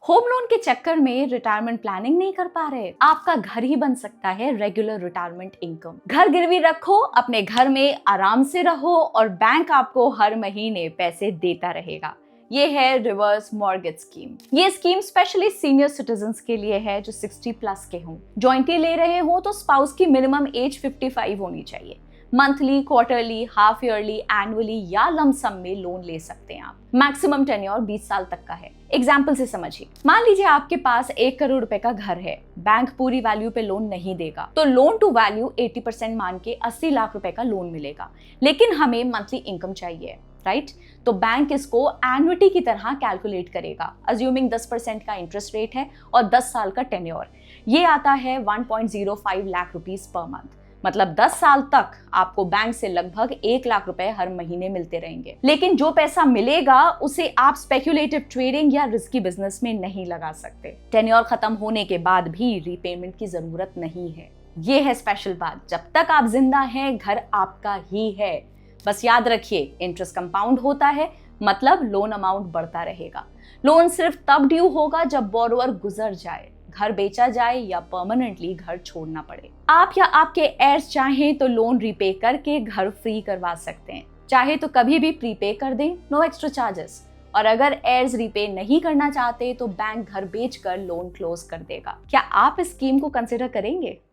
Home loan के चक्कर में रिटायरमेंट प्लानिंग नहीं कर पा रहे? आपका घर ही बन सकता है रेगुलर रिटायरमेंट इनकम। घर गिरवी रखो, अपने घर में आराम से रहो और बैंक आपको हर महीने पैसे देता रहेगा। ये है रिवर्स मॉर्गेज स्कीम। ये स्कीम स्पेशली सीनियर सिटीजन्स के लिए है जो 60 प्लस के हों। जॉइंटली ले रहे हो तो स्पाउस की मिनिमम एज 55 होनी चाहिए। Monthly, quarterly, half yearly, annually या लमसम में लोन ले सकते हैं आप। मैक्सिमम टेन्योर 20 साल तक का है। एग्जाम्पल से समझिए, मान लीजिए आपके पास 1 करोड़ रुपए का घर है। बैंक पूरी वैल्यू पे लोन नहीं देगा तो लोन टू वैल्यू 80% मान के 80 लाख रुपए का लोन मिलेगा, लेकिन हमें मंथली इनकम चाहिए, राइट? तो बैंक इसको एन्युटी की तरह कैलकुलेट करेगा, अज्यूमिंग 10% का इंटरेस्ट रेट है और 10 साल का टेन्योर। ये आता है 1.05 लाख रुपीस पर मंथ। मतलब 10 साल तक आपको बैंक से लगभग 1 लाख रुपए हर महीने मिलते रहेंगे। लेकिन जो पैसा मिलेगा उसे आप स्पेक्युलेटिव ट्रेडिंग या रिस्की बिजनेस में नहीं लगा सकते। टेन्योर खत्म होने के बाद भी रीपेमेंट की जरूरत नहीं है। ये है स्पेशल बात, जब तक आप जिंदा हैं घर आपका ही है। बस याद रखिए, इंटरेस्ट कंपाउंड होता है, मतलब लोन अमाउंट बढ़ता रहेगा। लोन सिर्फ तब ड्यू होगा जब बोरोवर गुजर जाए, घर बेचा जाए या परमानेंटली घर छोड़ना पड़े। आप या आपके एयर्स चाहें तो लोन रीपे करके घर फ्री करवा सकते हैं। चाहे तो कभी भी प्रीपे कर दें, नो एक्स्ट्रा चार्जेस। और अगर एयर्स रीपे नहीं करना चाहते तो बैंक घर बेचकर लोन क्लोज कर देगा। क्या आप इस स्कीम को कंसिडर करेंगे?